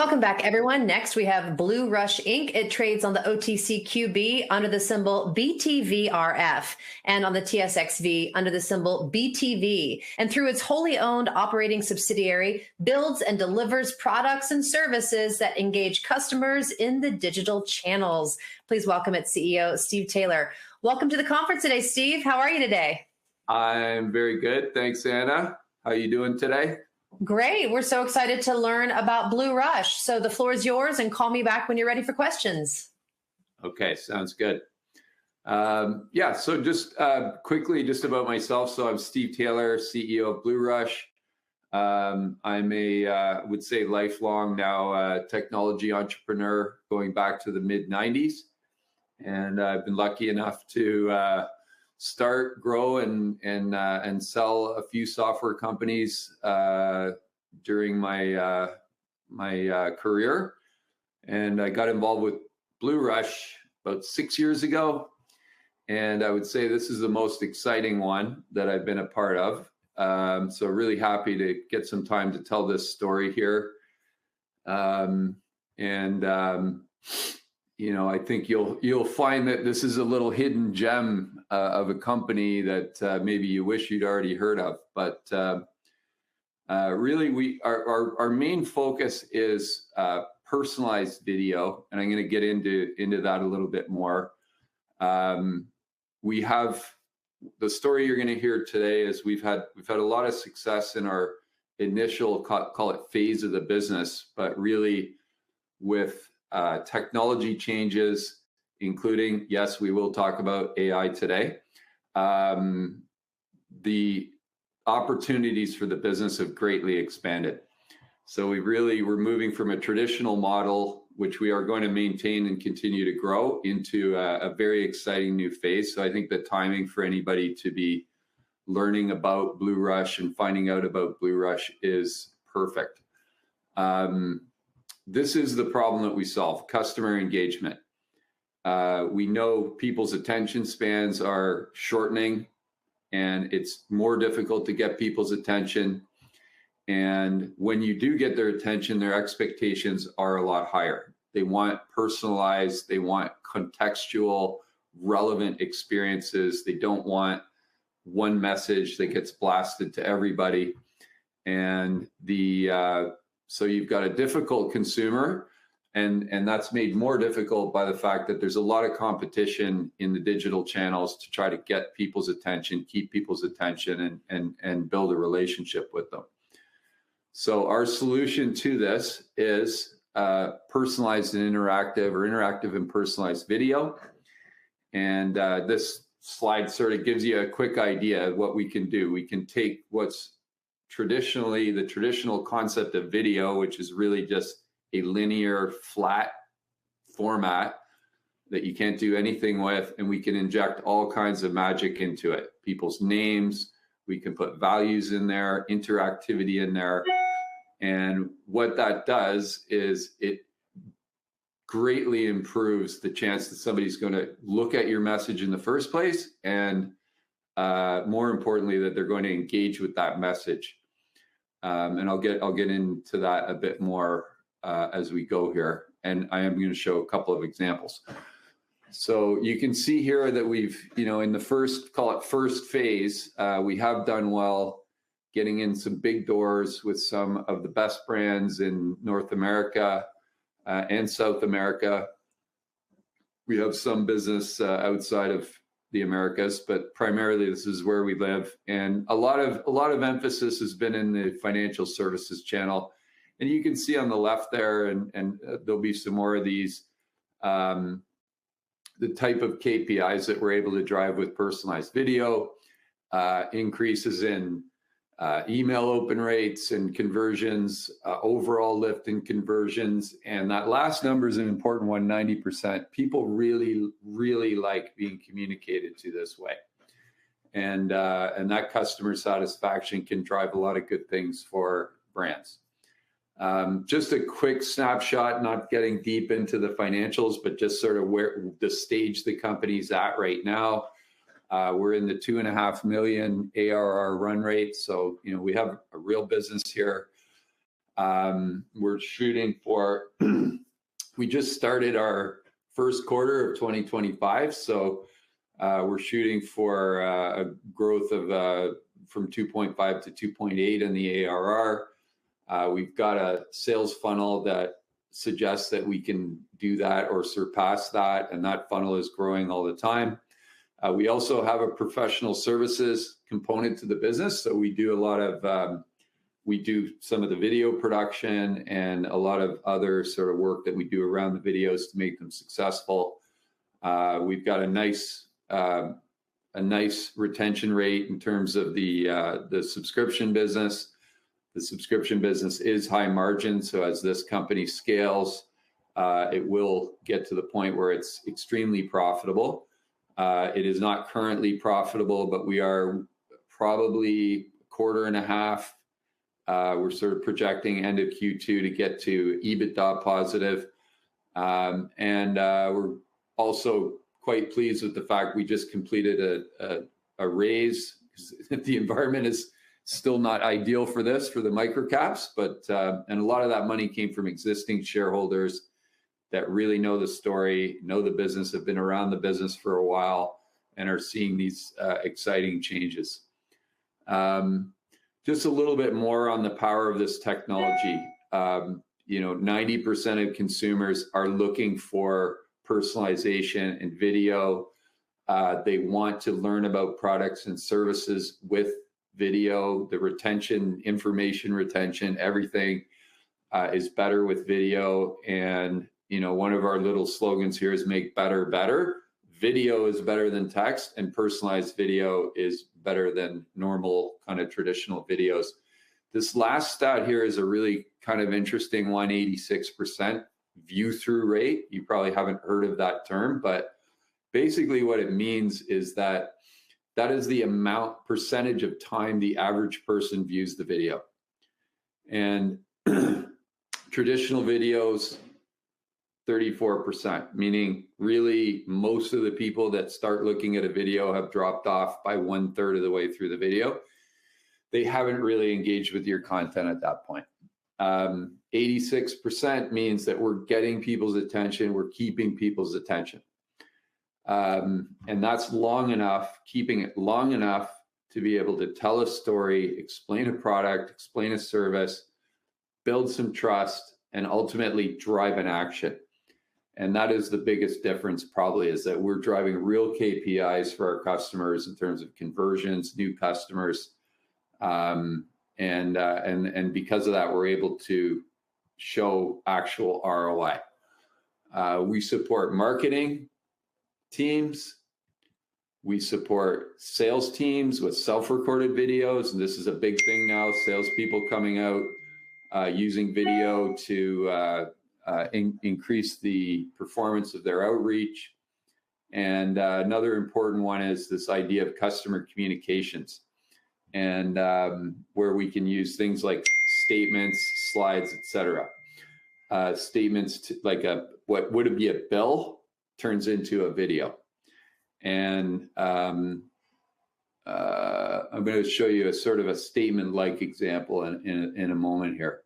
Welcome back, everyone. Next, we have BlueRush Inc. It trades on the OTCQB under the symbol BTVRF and on the TSXV under the symbol BTV. And through its wholly owned operating subsidiary, builds and delivers products and services that engage customers in the digital channels. Please welcome its CEO, Steve Taylor. Welcome to the conference today, Steve. How are you today? I'm very good. Thanks, Anna. How are you doing today? Great. We're so excited to learn about BlueRush. So the floor is yours, and call me back when you're ready for questions. Okay, sounds good. So just quickly, just about myself. So I'm Steve Taylor, CEO of BlueRush. I'm a, would say, lifelong now technology entrepreneur going back to the mid-90s. And I've been lucky enough to start, grow, and sell a few software companies during my career. And I got involved with BlueRush about 6 years ago. And I would say this is the most exciting one that I've been a part of. So really happy to get some time to tell this story here. You know, I think you'll find that this is a little hidden gem of a company that maybe you wish you'd already heard of. But really, our main focus is personalized video, and I'm going to get into that a little bit more. We have the story you're going to hear today is we've had a lot of success in our initial call it phase of the business, but really with technology changes, including, yes, we will talk about AI today. The opportunities for the business have greatly expanded. So we're moving from a traditional model, which we are going to maintain and continue to grow, into a very exciting new phase. So I think the timing for anybody to be learning about BlueRush and finding out about BlueRush is perfect. This is the problem that we solve: customer engagement. We know people's attention spans are shortening, and it's more difficult to get people's attention. And when you do get their attention, their expectations are a lot higher. They want personalized, they want contextual, relevant experiences. They don't want one message that gets blasted to everybody. And so you've got a difficult consumer, and that's made more difficult by the fact that there's a lot of competition in the digital channels to try to get people's attention, keep people's attention, and build a relationship with them. So our solution to this is personalized and interactive, or interactive and personalized video. And this slide sort of gives you a quick idea of what we can do. We can take what's traditionally the traditional concept of video, which is really just a linear, flat format that you can't do anything with, and we can inject all kinds of magic into it. People's names, we can put values in there, interactivity in there. And what that does is it greatly improves the chance that somebody's going to look at your message in the first place, and more importantly, that they're going to engage with that message. And I'll get into that a bit more as we go here. And I am going to show a couple of examples. So you can see here that we've, in the first, call it first phase, we have done well getting in some big doors with some of the best brands in North America and South America. We have some business outside of the Americas, but primarily this is where we live. And a lot of emphasis has been in the financial services channel. And you can see on the left there, and there'll be some more of these, the type of KPIs that we're able to drive with personalized video, increases in email open rates and conversions, overall lift in conversions. And that last number is an important one, 90%. People really, really like being communicated to this way. And that customer satisfaction can drive a lot of good things for brands. Just a quick snapshot, not getting deep into the financials, but just sort of where the stage the company's at right now. We're in the 2.5 million ARR run rate. So, we have a real business here. We're shooting for, we just started our first quarter of 2025. So we're shooting for a growth of from 2.5 to 2.8 in the ARR. We've got a sales funnel that suggests that we can do that or surpass that, and that funnel is growing all the time. We also have a professional services component to the business. So we do a lot of, we do some of the video production and a lot of other sort of work that we do around the videos to make them successful. We've got a nice retention rate in terms of the subscription business. The subscription business is high margin. So as this company scales, it will get to the point where it's extremely profitable. It is not currently profitable, but we are probably a quarter and a half. We're sort of projecting end of Q2 to get to EBITDA positive. And we're also quite pleased with the fact we just completed a raise, because the environment is still not ideal for this, for the microcaps, but and a lot of that money came from existing shareholders that really know the story, know the business, have been around the business for a while, and are seeing these exciting changes. Just a little bit more on the power of this technology. 90% of consumers are looking for personalization and video. They want to learn about products and services with video. The retention, information retention, everything is better with video. And one of our little slogans here is make better better. Video is better than text, and personalized video is better than normal kind of traditional videos. This last stat here is a really kind of interesting one, 86% view through rate. You probably haven't heard of that term, but basically what it means is that is the percentage of time the average person views the video. And traditional videos, 34%, meaning really most of the people that start looking at a video have dropped off by 1/3 of the way through the video. They haven't really engaged with your content at that point. 86% means that we're getting people's attention, we're keeping people's attention. And that's long enough, keeping it long enough to be able to tell a story, explain a product, explain a service, build some trust, and ultimately drive an action. And that is the biggest difference probably, is that we're driving real KPIs for our customers in terms of conversions, new customers. And because of that, we're able to show actual ROI. We support marketing teams. We support sales teams with self-recorded videos. And this is a big thing now, salespeople coming out using video to increase the performance of their outreach. And another important one is this idea of customer communications, and where we can use things like statements, slides, etc. Statements like what would be a bill turns into a video. And I'm going to show you a sort of a statement-like example in a moment here.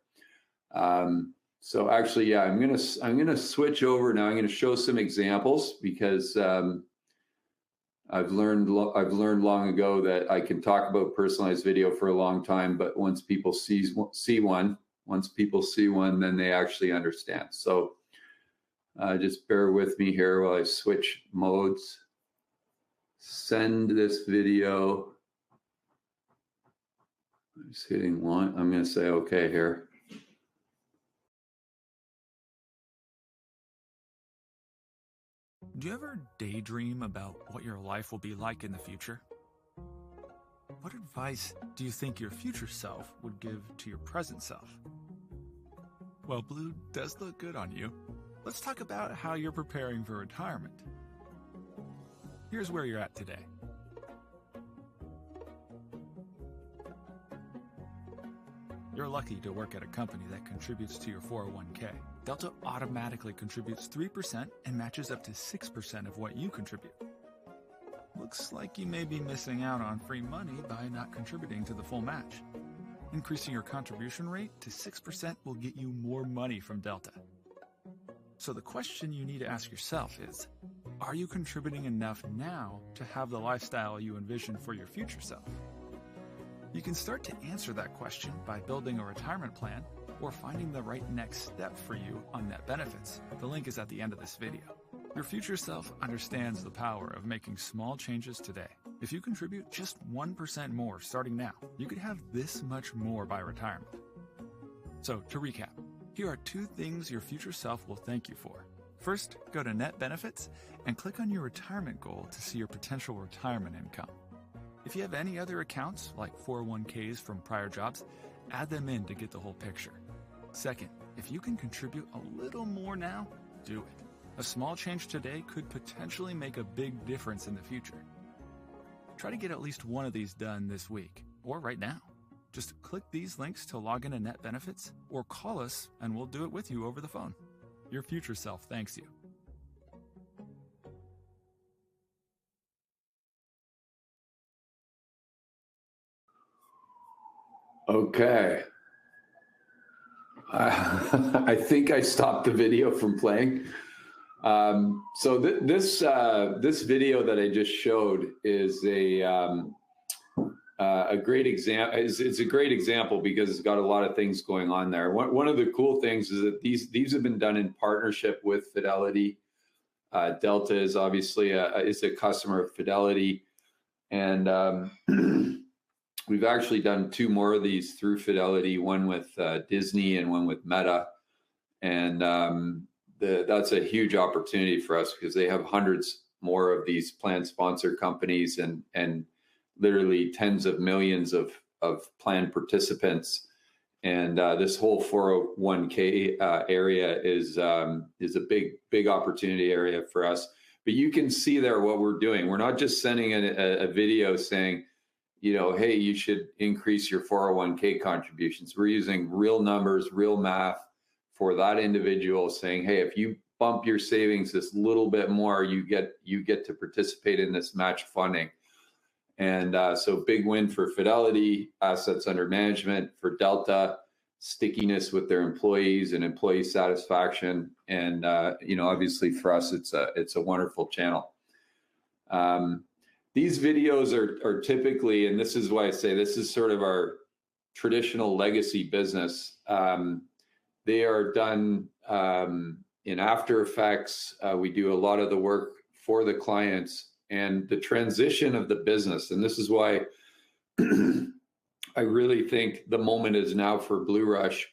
So actually, yeah, I'm gonna switch over now. I'm going to show some examples because I've learned long ago that I can talk about personalized video for a long time, but once people see one, then they actually understand. So just bear with me here while I switch modes. Send this video. I'm just hitting one. I'm going to say okay here. Do you ever daydream about what your life will be like in the future? What advice do you think your future self would give to your present self? Well, blue does look good on you. Let's talk about how you're preparing for retirement. Here's where you're at today. You're lucky to work at a company that contributes to your 401k. Delta automatically contributes 3% and matches up to 6% of what you contribute. Looks like you may be missing out on free money by not contributing to the full match. increasing your contribution rate to 6% will get you more money from Delta. So the question you need to ask yourself is, are you contributing enough now to have the lifestyle you envision for your future self? You can start to answer that question by building a retirement plan or finding the right next step for you on Net Benefits. The link is at the end of this video. Your future self understands the power of making small changes today. If you contribute just 1% more starting now, you could have this much more by retirement. So to recap, here are 2 things your future self will thank you for. First, go to Net Benefits and click on your retirement goal to see your potential retirement income. If you have any other accounts, like 401ks from prior jobs, add them in to get the whole picture. Second, if you can contribute a little more now, do it. A small change today could potentially make a big difference in the future. Try to get at least one of these done this week, or right now. Just click these links to log into Net Benefits, or call us and we'll do it with you over the phone. Your future self thanks you. Okay. I think I stopped the video from playing. So this video that I just showed is a great example. It's a great example because it's got a lot of things going on there. One of the cool things is that these have been done in partnership with Fidelity. Delta is obviously is a customer of Fidelity, and we've actually done 2 more of these through Fidelity, one with Disney and one with Meta. And that's a huge opportunity for us because they have hundreds more of these plan sponsor companies and literally tens of millions of plan participants. And this whole 401k area is a big opportunity area for us. But you can see there what we're doing. We're not just sending a video saying, you know, hey, you should increase your 401k contributions. We're using real numbers, real math for that individual, saying, hey, if you bump your savings this little bit more, you get to participate in this match funding. And so big win for Fidelity, assets under management, for Delta, stickiness with their employees and employee satisfaction. And you know, obviously for us, it's a wonderful channel. These videos are typically, and this is why I say this is sort of our traditional legacy business. They are done in After Effects. We do a lot of the work for the clients and the transition of the business. And this is why I really think the moment is now for BlueRush,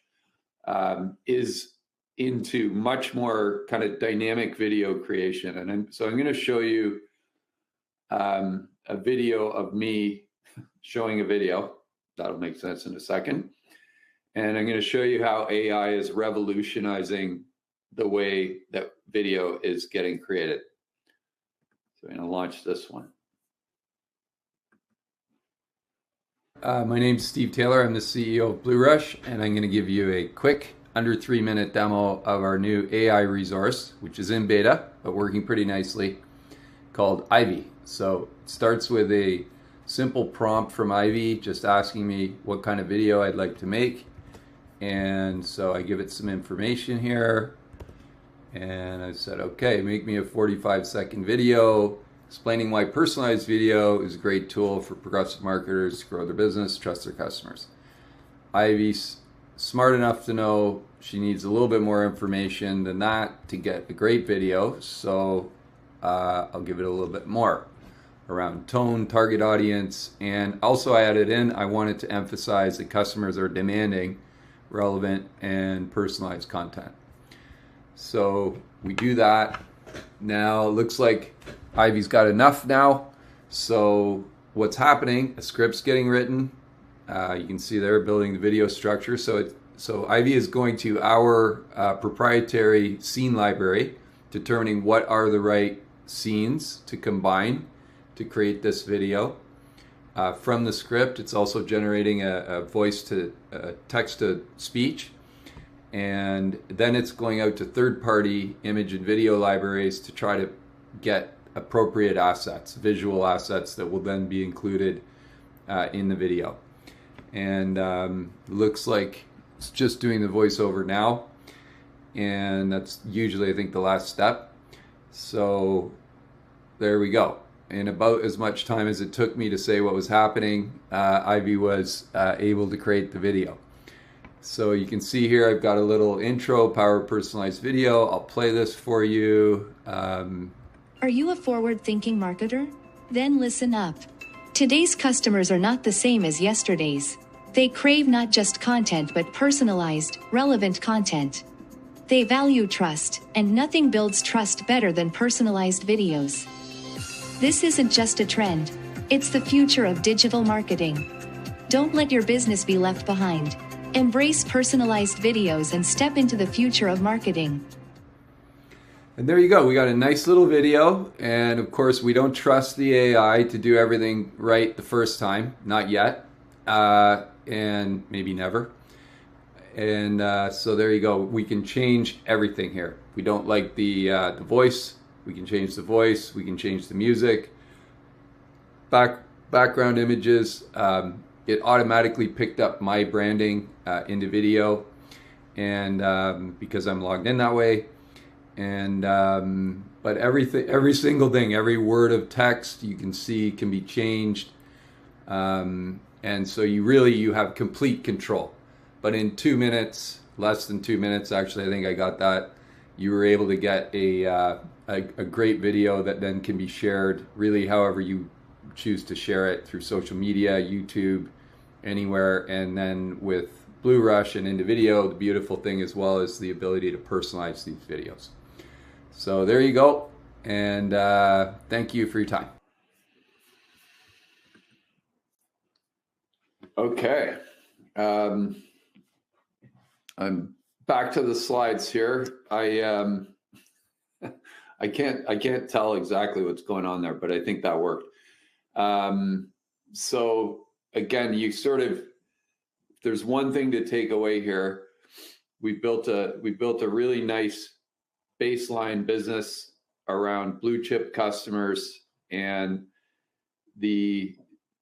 is into much more kind of dynamic video creation. And so I'm going to show you a video of me showing a video. That'll make sense in a second. And I'm going to show you how AI is revolutionizing the way that video is getting created. So I'm going to launch this one. My name's Steve Taylor. I'm the CEO of BlueRush, and I'm going to give you a quick under 3-minute demo of our new AI resource, which is in beta, but working pretty nicely, called Ivy. So it starts with a simple prompt from Ivy, just asking me what kind of video I'd like to make. And so I give it some information here. And I said, okay, make me a 45-second video explaining why personalized video is a great tool for progressive marketers to grow their business, trust their customers. Ivy's smart enough to know she needs a little bit more information than that to get a great video. So I'll give it a little bit more around tone, target audience, and also I added in, I wanted to emphasize that customers are demanding relevant and personalized content. So we do that. Now it looks like Ivy's got enough now. So what's happening, a script's getting written. You can see there building the video structure. So Ivy is going to our proprietary scene library, determining what are the right scenes to combine to create this video. From the script, it's also generating a voice to text to speech. And then it's going out to third-party image and video libraries to try to get appropriate assets, visual assets that will then be included in the video. and looks like it's just doing the voiceover now, and that's usually I think the last step. So there we go. In about as much time as it took me to say what was happening, Ivy was able to create the video. So you can see here I've got a little intro, power personalized video. I'll play this for you. Are you a forward-thinking marketer? Then listen up. Today's customers are not the same as yesterday's. They crave not just content but personalized, relevant content. They value trust, and nothing builds trust better than personalized videos. This isn't just a trend. It's the future of digital marketing. Don't let your business be left behind. Embrace personalized videos and step into the future of marketing. And there you go. We got a nice little video. And of course, we don't trust the AI to do everything right the first time. Not yet. And maybe never. And so there you go. We can change everything here. We don't like the voice. We can change the voice. We can change the music. Background images. It automatically picked up my branding into video, and because I'm logged in that way. And but every single thing, every word of text you can see can be changed, and so you have complete control. But in 2 minutes, less than 2 minutes, actually, I think I got that. You were able to get a great video that then can be shared really however you choose to share it, through social media, YouTube, anywhere. And then with BlueRush and into video, the beautiful thing as well is the ability to personalize these videos. So there you go, and thank you for your time. Okay, I'm back to the slides here. I can't tell exactly what's going on there, but I think that worked. So again, there's one thing to take away here. We built a really nice baseline business around blue chip customers, and the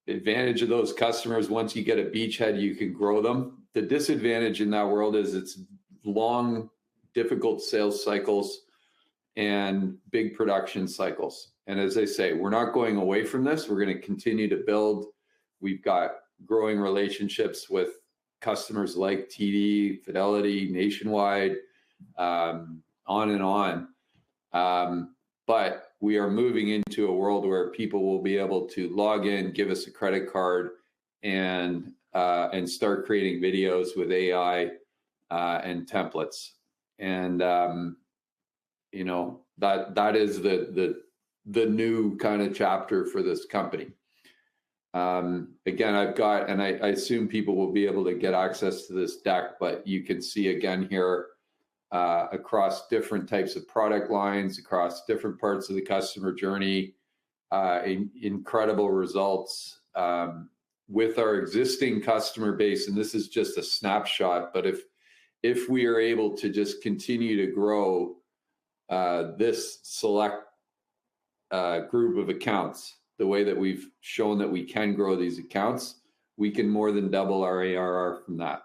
advantage of those customers, once you get a beachhead, you can grow them. The disadvantage in that world is it's long, difficult sales cycles and big production cycles. And as I say, we're not going away from this. We're going to continue to build. We've got growing relationships with customers like TD, Fidelity, Nationwide, on and on. But we are moving into a world where people will be able to log in, give us a credit card, and start creating videos with AI and templates. And that is the new kind of chapter for this company. Again, I've got, and I assume people will be able to get access to this deck, but you can see again here across different types of product lines, across different parts of the customer journey, incredible results with our existing customer base. And this is just a snapshot, but if we are able to just continue to grow this select group of accounts, the way that we've shown that we can grow these accounts, we can more than double our ARR from that.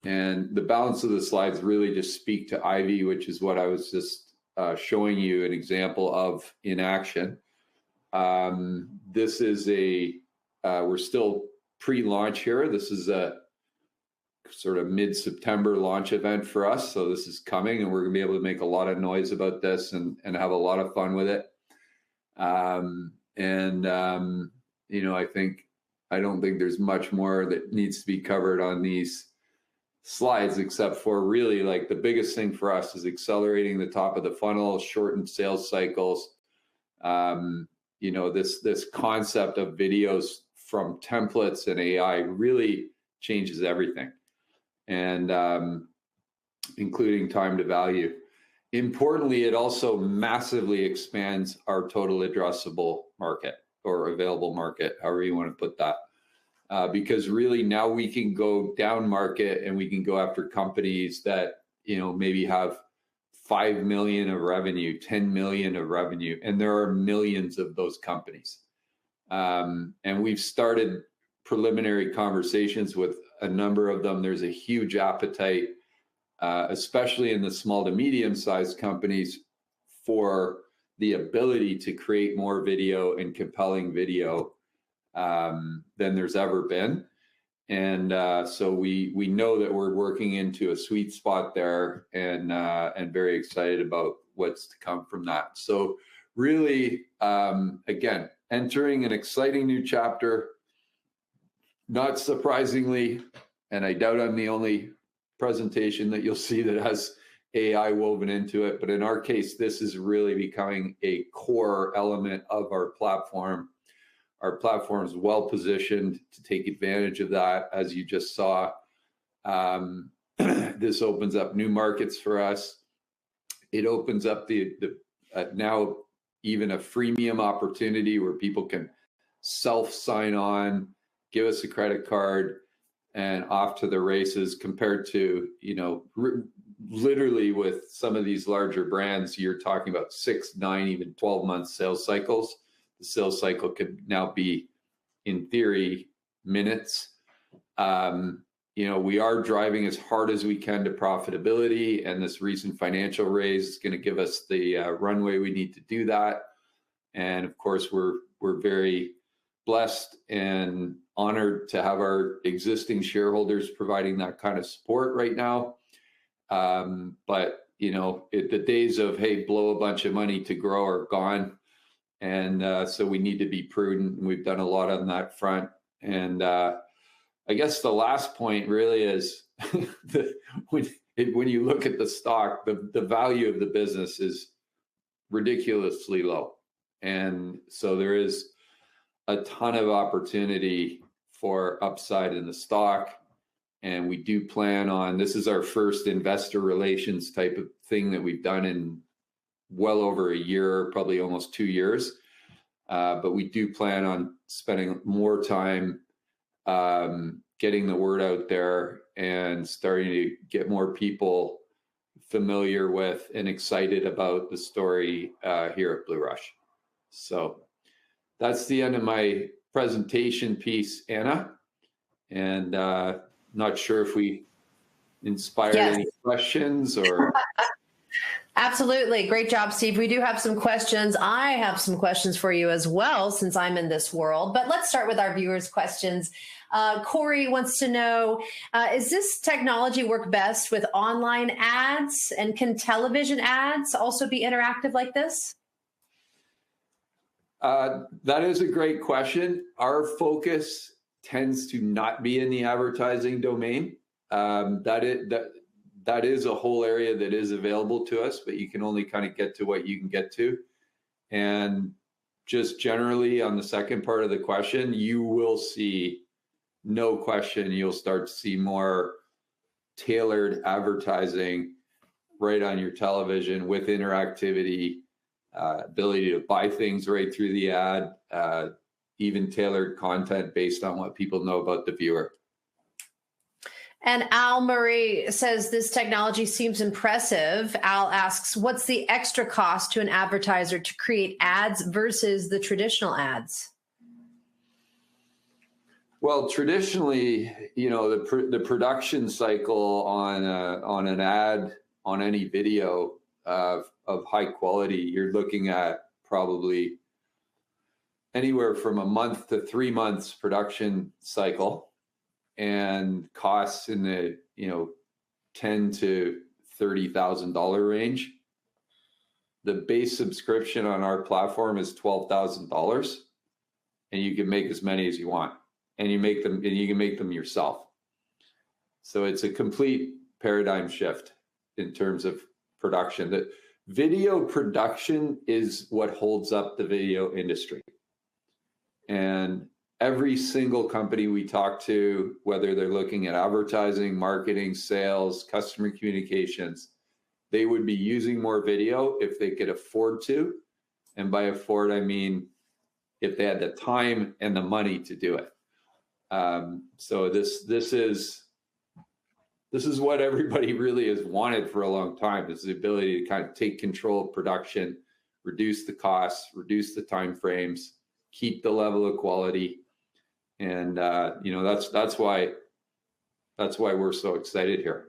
And the balance of the slides really just speak to Ivy, which is what I was just showing you an example of in action. This is we're still pre-launch here. This is a sort of mid-September launch event for us. So this is coming, and we're gonna be able to make a lot of noise about this and have a lot of fun with it. I don't think there's much more that needs to be covered on these slides, except for really like the biggest thing for us is accelerating the top of the funnel, shortened sales cycles. This concept of videos from templates and AI really changes everything, and including time to value. Importantly, it also massively expands our total addressable market, or available market, however you want to put that. Because really now we can go down market and we can go after companies that, maybe have 5 million of revenue, 10 million of revenue, and there are millions of those companies. And we've started preliminary conversations with a number of them. There's a huge appetite, especially in the small to medium-sized companies, for the ability to create more video and compelling video than there's ever been. And so we know that we're working into a sweet spot there, and very excited about what's to come from that. So really, again, entering an exciting new chapter. Not surprisingly, and I doubt I'm the only presentation that you'll see that has AI woven into it, but in our case, this is really becoming a core element of our platform. Our platform is well positioned to take advantage of that, as you just saw. This opens up new markets for us. It opens up the now even a freemium opportunity where people can self-sign on, give us a credit card, and off to the races, compared to, literally with some of these larger brands, you're talking about 6, 9, even 12-month sales cycles. The sales cycle could now be, in theory, minutes. We are driving as hard as we can to profitability, and this recent financial raise is going to give us the runway we need to do that. And of course, we're very blessed and honored to have our existing shareholders providing that kind of support right now. But the days of, hey, blow a bunch of money to grow are gone. And so we need to be prudent. And we've done a lot on that front. And I guess the last point really is when you look at the stock, the value of the business is ridiculously low. And so there is a ton of opportunity for upside in the stock. And we do plan on, this is our first investor relations type of thing that we've done in well over a year, probably almost 2 years. But we do plan on spending more time getting the word out there and starting to get more people familiar with and excited about the story here at BlueRush. So that's the end of my presentation piece, Anna. And not sure if we inspired any questions or... Absolutely. Great job, Steve. We do have some questions. I have some questions for you as well, since I'm in this world. But let's start with our viewers' questions. Corey wants to know, is this technology work best with online ads? And can television ads also be interactive like this? That is a great question. Our focus tends to not be in the advertising domain. That is a whole area that is available to us, but you can only kind of get to what you can get to. And just generally on the second part of the question, you will see, no question, you'll start to see more tailored advertising right on your television with interactivity, ability to buy things right through the ad, even tailored content based on what people know about the viewer. And Al Murray says this technology seems impressive. Al asks, what's the extra cost to an advertiser to create ads versus the traditional ads? Well, traditionally, the production cycle on an ad, on any video of high quality, you're looking at probably anywhere from a month to 3 months production cycle, and costs in the $10,000 to $30,000 range. The base subscription on our platform is $12,000, and you can make as many as you want, and you can make them yourself. So it's a complete paradigm shift in terms of production. The video production is what holds up the video industry, and every single company we talk to, whether they're looking at advertising, marketing, sales, customer communications, they would be using more video if they could afford to. And by afford, I mean if they had the time and the money to do it. So this is what everybody really has wanted for a long time, is the ability to kind of take control of production, reduce the costs, reduce the time frames, keep the level of quality. And that's why we're so excited here.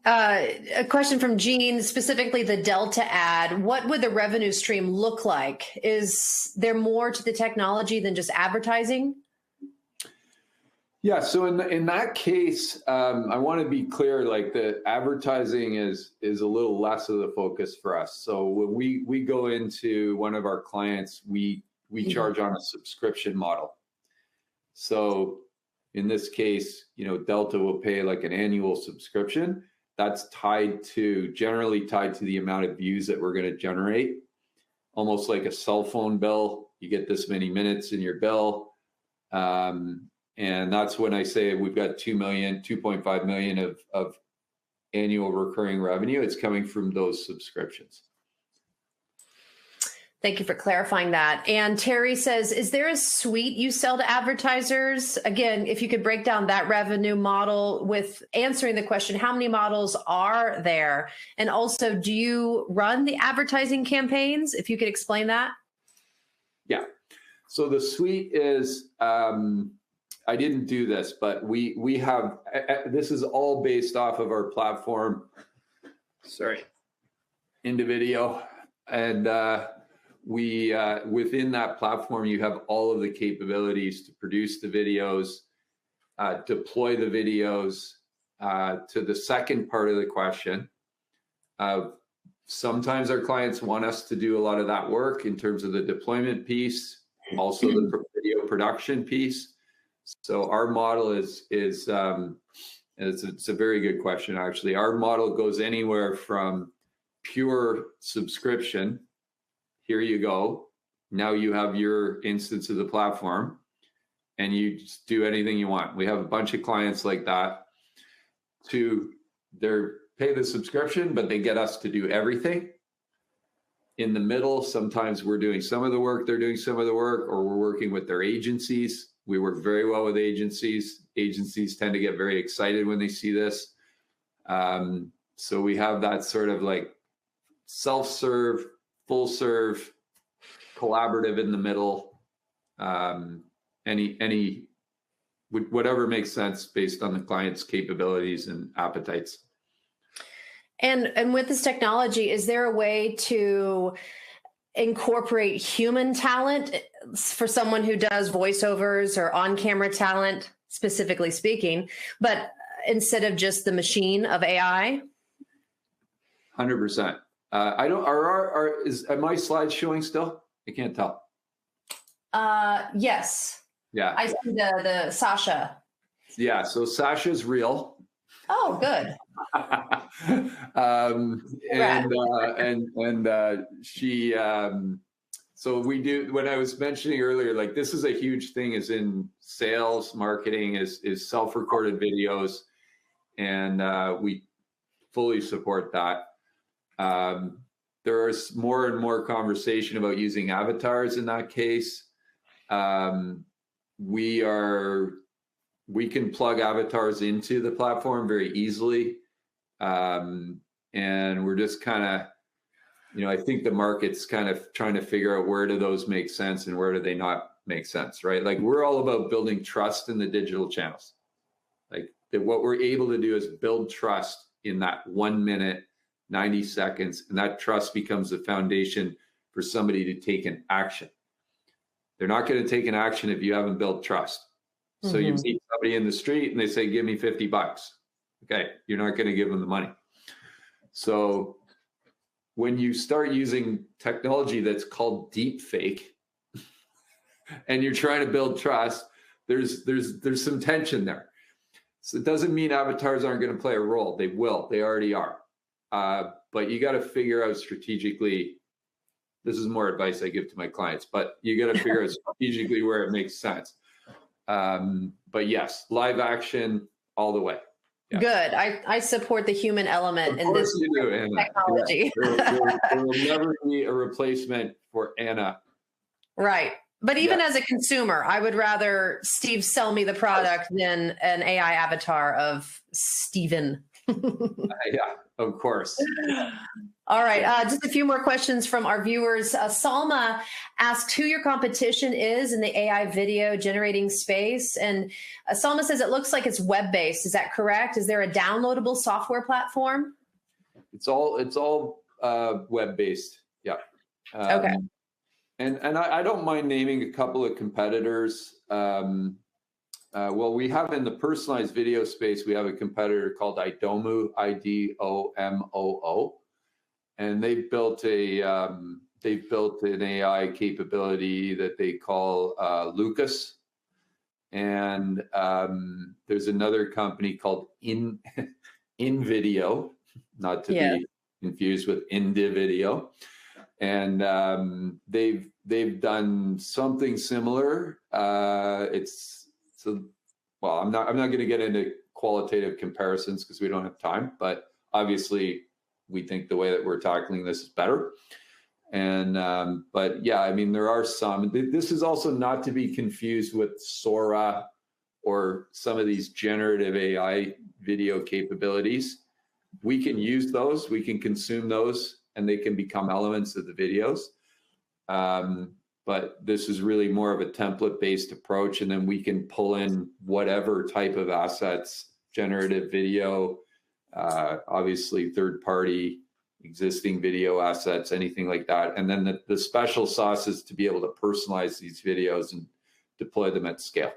A question from Gene, specifically the Delta ad. What would the revenue stream look like? Is there more to the technology than just advertising? Yeah, so in that case, I want to be clear, like the advertising is a little less of the focus for us. So when we go into one of our clients, we charge on a subscription model. So in this case, Delta will pay like an annual subscription that's generally tied to the amount of views that we're going to generate, almost like a cell phone bill. You get this many minutes in your bill. And that's when I say we've got 2.5 million of annual recurring revenue. It's coming from those subscriptions. Thank you for clarifying that. And Terry says, is there a suite you sell to advertisers? Again, if you could break down that revenue model with answering the question, how many models are there? And also, do you run the advertising campaigns? If you could explain that. Yeah. So the suite is, I didn't do this, but we have, this is all based off of our platform. Sorry, into video. And within that platform, you have all of the capabilities to produce the videos, deploy the videos. To the second part of the question, sometimes our clients want us to do a lot of that work in terms of the deployment piece, also the video production piece. So our model it's a very good question, actually. Our model goes anywhere from pure subscription. Here you go. Now you have your instance of the platform and you just do anything you want. We have a bunch of clients like that they pay the subscription, but they get us to do everything. In the middle, sometimes we're doing some of the work, they're doing some of the work, or we're working with their agencies. We work very well with agencies. Agencies tend to get very excited when they see this. So we have that sort of like self-serve, full serve, collaborative in the middle, whatever makes sense based on the client's capabilities and appetites. And with this technology, is there a way to incorporate human talent for someone who does voiceovers or on-camera talent, specifically speaking, but instead of just the machine of AI? 100%. I don't. Are my slides showing still? I can't tell. Yes. Yeah. I see the Sasha. Yeah. So Sasha's real. Oh, good. She. So we do. When I was mentioning earlier, like this is a huge thing, is in sales, marketing, is self-recorded videos, and we fully support that. There is more and more conversation about using avatars in that case. We can plug avatars into the platform very easily. And we're just kind of, I think the market's kind of trying to figure out where do those make sense and where do they not make sense, right? Like we're all about building trust in the digital channels. Like that what we're able to do is build trust in that 1 minute, 90 seconds, and that trust becomes the foundation for somebody to take an action. They're not going to take an action if you haven't built trust. So you meet somebody in the street and they say, give me $50. Okay, you're not going to give them the money. So when you start using technology that's called deep fake and you're trying to build trust, there's some tension there. So it doesn't mean avatars aren't going to play a role. They will. They already are. But you got to figure out strategically. This is more advice I give to my clients, but you got to figure out strategically where it makes sense. But yes, live action all the way. Yeah. Good. I support the human element in this technology. Yeah. There will never be a replacement for Anna. Right. But even as a consumer, I would rather Steve sell me the product than an AI avatar of Steven. Yeah, of course. All right. Just a few more questions from our viewers. Salma asks who your competition is in the AI video generating space. And Salma says it looks like it's web-based. Is that correct? Is there a downloadable software platform? It's all web-based. Yeah. Okay. And I don't mind naming a couple of competitors. Well, we have in the personalized video space, we have a competitor called IDOMO, IDOMOO, and they've built an AI capability that they call Lucas. And there's another company called InVideo, not to be confused with IndieVideo. And they've done something similar. I'm not going to get into qualitative comparisons because we don't have time, but obviously we think the way that we're tackling this is better. And but yeah, I mean, there are some. This is also not to be confused with Sora or some of these generative AI video capabilities. We can use those, we can consume those, and they can become elements of the videos. But this is really more of a template-based approach, and then we can pull in whatever type of assets, generative video, obviously third-party existing video assets, anything like that. And then the special sauce is to be able to personalize these videos and deploy them at scale.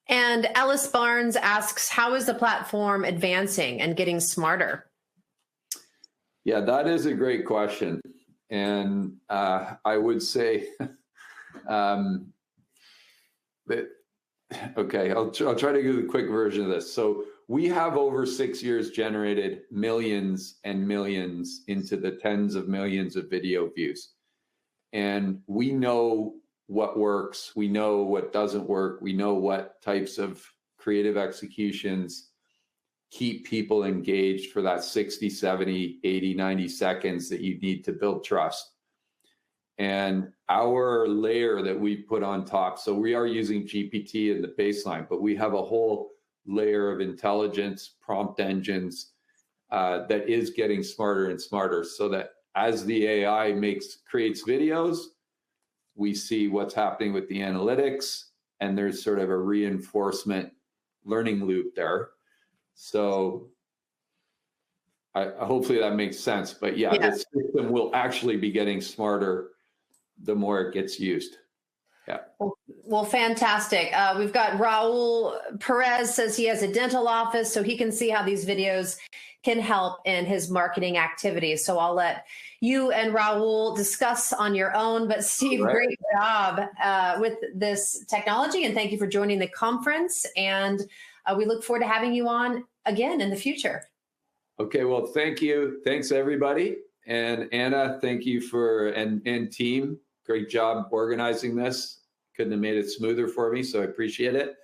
And Ellis Barnes asks, how is the platform advancing and getting smarter? Yeah, that is a great question. And I would say, okay, I'll try to give a quick version of this. So we have over 6 years generated millions and millions into the tens of millions of video views. And we know what works, we know what doesn't work, we know what types of creative executions keep people engaged for that 60, 70, 80, 90 seconds that you need to build trust. And our layer that we put on top, so we are using GPT in the baseline, but we have a whole layer of intelligence, prompt engines that is getting smarter and smarter, so that as the AI creates videos, we see what's happening with the analytics, and there's sort of a reinforcement learning loop there. So hopefully that makes sense. But yeah, the system will actually be getting smarter the more it gets used. Yeah. Well, fantastic. We've got Raul Perez says he has a dental office, so he can see how these videos can help in his marketing activities. So I'll let you and Raul discuss on your own. But Steve, great job with this technology, and thank you for joining the conference. And we look forward to having you on again in the future. Okay, well, thank you. Thanks, everybody. And Anna, thank you and team. Great job organizing this. Couldn't have made it smoother for me, so I appreciate it.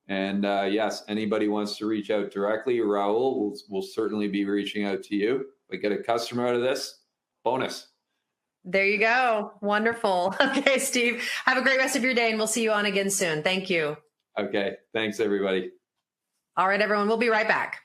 And yes, anybody wants to reach out directly, Raul will certainly be reaching out to you. If I get a customer out of this, bonus. There you go. Wonderful. Okay, Steve, have a great rest of your day, and we'll see you on again soon. Thank you. Okay, thanks, everybody. All right, everyone, we'll be right back.